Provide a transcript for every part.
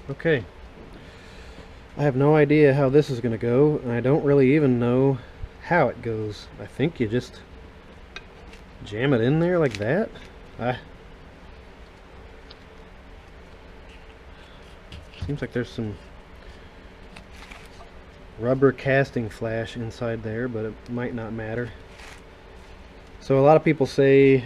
Okay, I have no idea how this is going to go, and I don't really even know how it goes. I think you just jam it in there like that. Seems like there's some rubber casting flash inside there, but it might not matter. So a lot of people say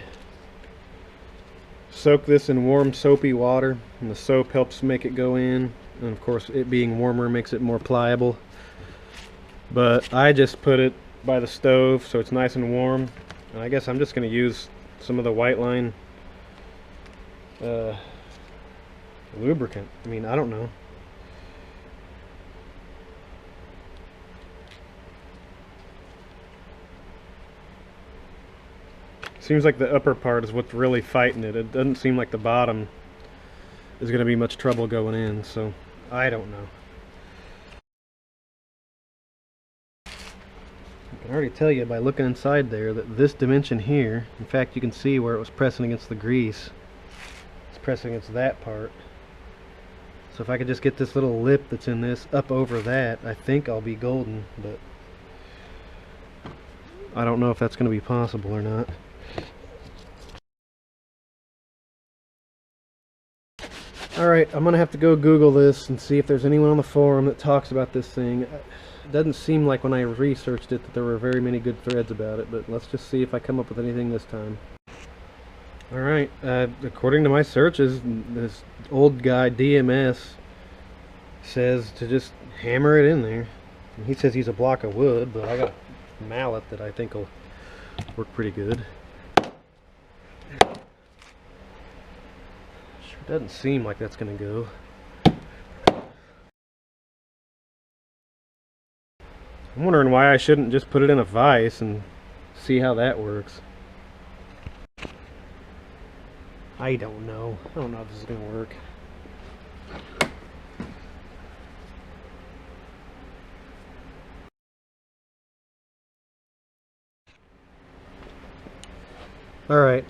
soak this in warm soapy water, and the soap helps make it go in, and of course it being warmer makes it more pliable. But I just put it by the stove so it's nice and warm, and I guess I'm just going to use some of the Whiteline lubricant. I mean, I don't know. Seems like the upper part is what's really fighting it. It doesn't seem like the bottom is going to be much trouble going in, so I don't know. I can already tell you by looking inside there that this dimension here, in fact you can see where it was pressing against the grease, it's pressing against that part. So if I could just get this little lip that's in this up over that, I think I'll be golden, but I don't know if that's going to be possible or not. Alright, I'm going to have to go Google this and see if there's anyone on the forum that talks about this thing. It doesn't seem like when I researched it that there were very many good threads about it, but let's just see if I come up with anything this time. Alright, according to my searches, this old guy DMS says to just hammer it in there. And he says he's a block of wood, but I got a mallet that I think will work pretty good. Sure doesn't seem like that's going to go. I'm wondering why I shouldn't just put it in a vise and see how that works. I don't know. I don't know if this is going to work. Alright,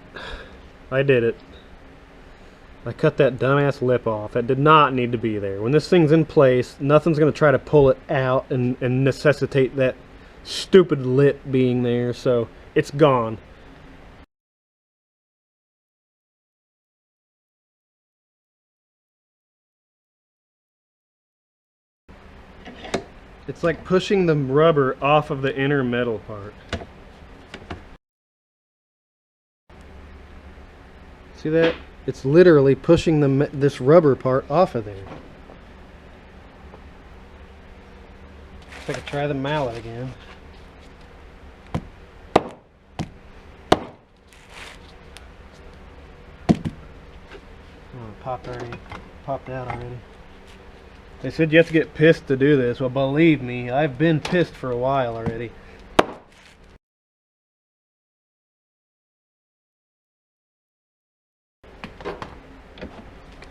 I did it. I cut that dumbass lip off. That did not need to be there. When this thing's in place, nothing's going to try to pull it out and necessitate that stupid lip being there, so it's gone. It's like pushing the rubber off of the inner metal part. See that? It's literally pushing this rubber part off of there. If I could try the mallet again. Oh, popped out already. They said you have to get pissed to do this. Well, believe me, I've been pissed for a while already.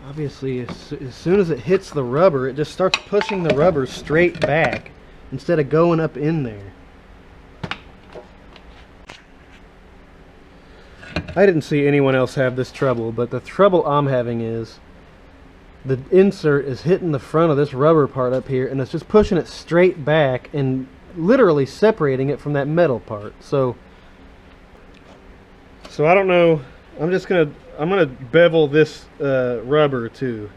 Obviously, as soon as it hits the rubber, it just starts pushing the rubber straight back instead of going up in there. I didn't see anyone else have this trouble, but the trouble I'm having is the insert is hitting the front of this rubber part up here, and it's just pushing it straight back and literally separating it from that metal part. So I don't know. I'm gonna bevel this rubber too.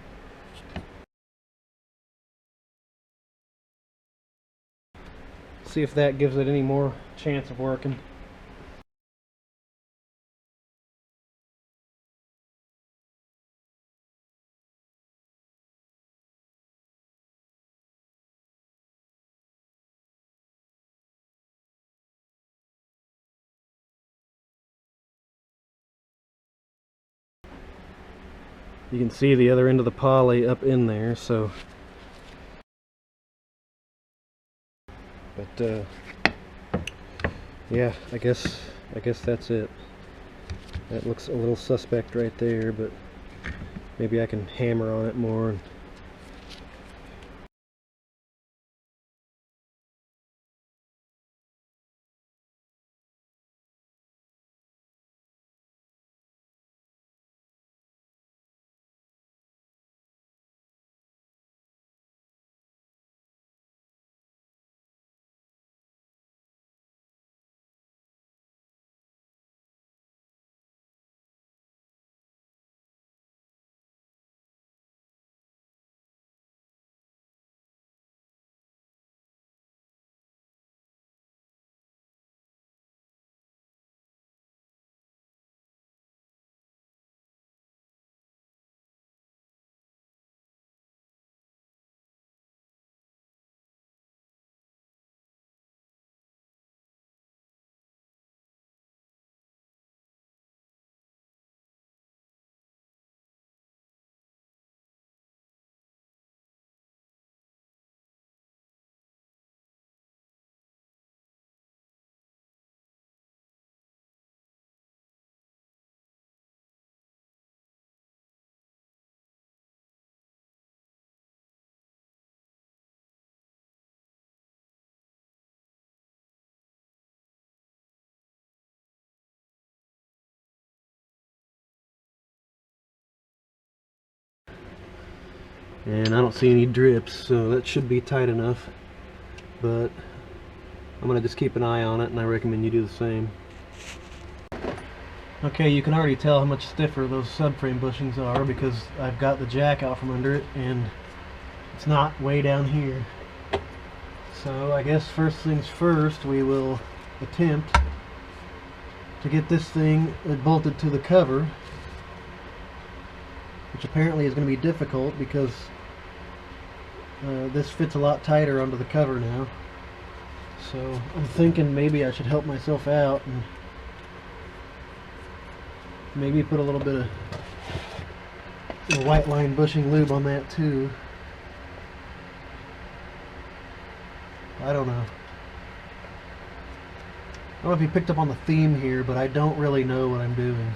See if that gives it any more chance of working. You can see the other end of the poly up in there, so. But yeah, I guess that's it. That looks a little suspect right there, but maybe I can hammer on it more. and I don't see any drips, so that should be tight enough. But I'm gonna just keep an eye on it, and I recommend you do the same. Okay, you can already tell how much stiffer those subframe bushings are because I've got the jack out from under it and it's not way down here. So I guess first things first, we will attempt to get this thing bolted to the cover, which apparently is going to be difficult because this fits a lot tighter onto the cover now. So I'm thinking maybe I should help myself out and maybe put a little bit of Whiteline bushing lube on that too. I don't know. I don't know if you picked up on the theme here, but I don't really know what I'm doing.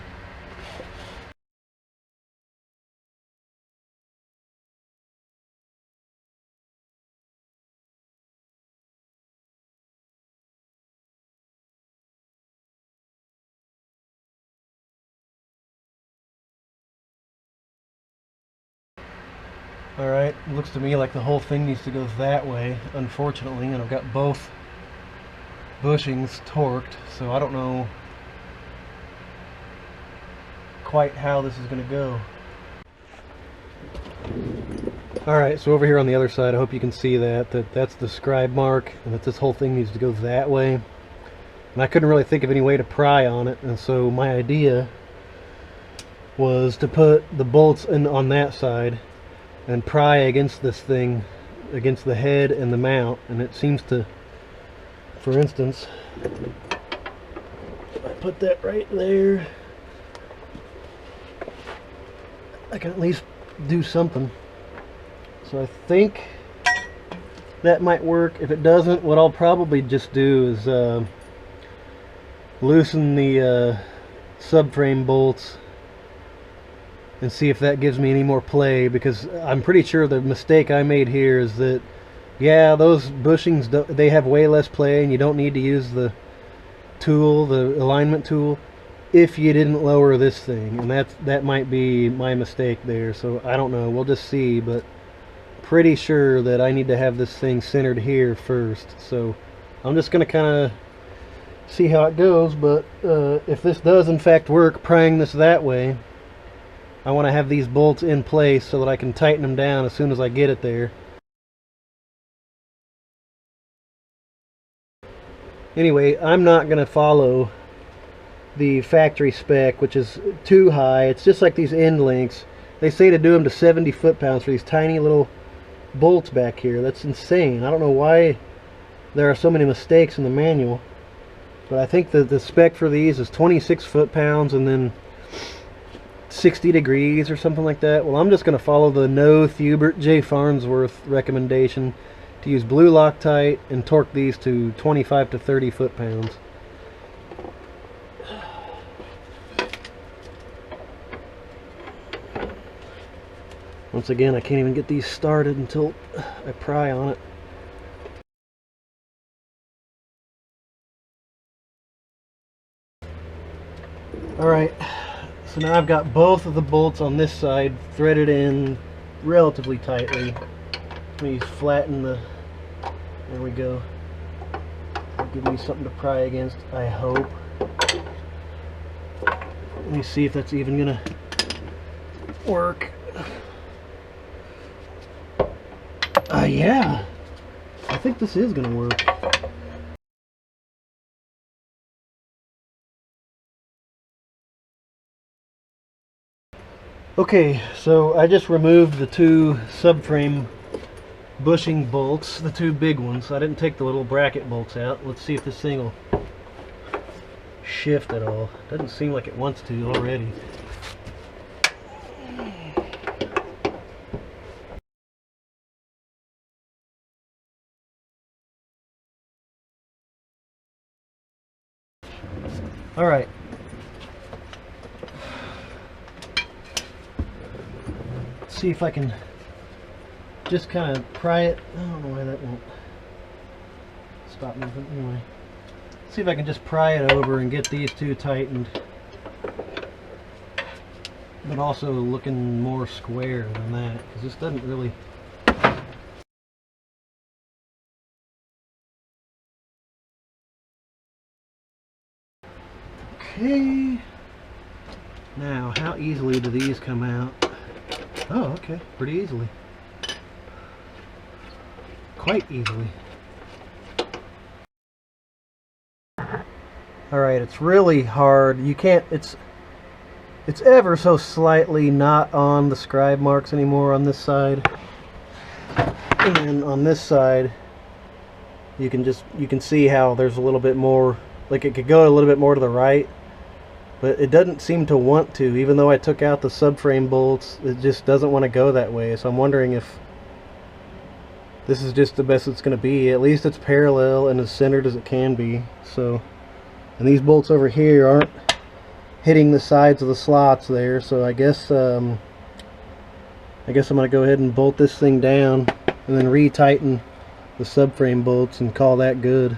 Alright, looks to me like the whole thing needs to go that way, unfortunately, and I've got both bushings torqued, so I don't know quite how this is going to go. Alright, so over here on the other side, I hope you can see that's the scribe mark, and that this whole thing needs to go that way. And I couldn't really think of any way to pry on it, and so my idea was to put the bolts in on that side and pry against this thing, against the head and the mount, and it seems to, for instance, if I put that right there, I can at least do something. So I think that might work. If it doesn't, what I'll probably just do is loosen the subframe bolts and see if that gives me any more play, because I'm pretty sure the mistake I made here is that, yeah, those bushings, they have way less play and you don't need to use the tool, the alignment tool, if you didn't lower this thing, and that might be my mistake there. So I don't know, we'll just see, but pretty sure that I need to have this thing centered here first. So I'm just going to kind of see how it goes, but if this does in fact work, prying this that way, I want to have these bolts in place so that I can tighten them down as soon as I get it there. Anyway, I'm not going to follow the factory spec, which is too high. It's just like these end links. They say to do them to 70 foot-pounds for these tiny little bolts back here. That's insane. I don't know why there are so many mistakes in the manual, but I think that the spec for these is 26 foot-pounds and then 60 degrees or something like that. Well, I'm just going to follow the No Thubert J. Farnsworth recommendation to use blue Loctite and torque these to 25 to 30 foot-pounds. Once again, I can't even get these started until I pry on it. Alright, so now I've got both of the bolts on this side threaded in relatively tightly. Let me flatten the... there we go. That'll give me something to pry against, I hope. Let me see if that's even gonna work. Yeah, I think this is gonna work. Okay, so I just removed the two subframe bushing bolts, the two big ones. I didn't take the little bracket bolts out. Let's see if this thing will shift at all. Doesn't seem like it wants to already. Alright. Let's see if I can just kind of pry it. I don't know why that won't stop moving. Anyway, let's see if I can just pry it over and get these two tightened. but also looking more square than that, because this doesn't really. Okay. Now, how easily do these come out? Oh, okay, pretty easily. Quite easily. Alright, it's really hard. You can't, it's ever so slightly not on the scribe marks anymore on this side. And on this side, you can see how there's a little bit more, like it could go a little bit more to the right, but it doesn't seem to want to. Even though I took out the subframe bolts, it just doesn't want to go that way. So I'm wondering if this is just the best it's going to be. At least it's parallel and as centered as it can be. So, and these bolts over here aren't hitting the sides of the slots there, so I guess I'm going to go ahead and bolt this thing down and then re-tighten the subframe bolts and call that good.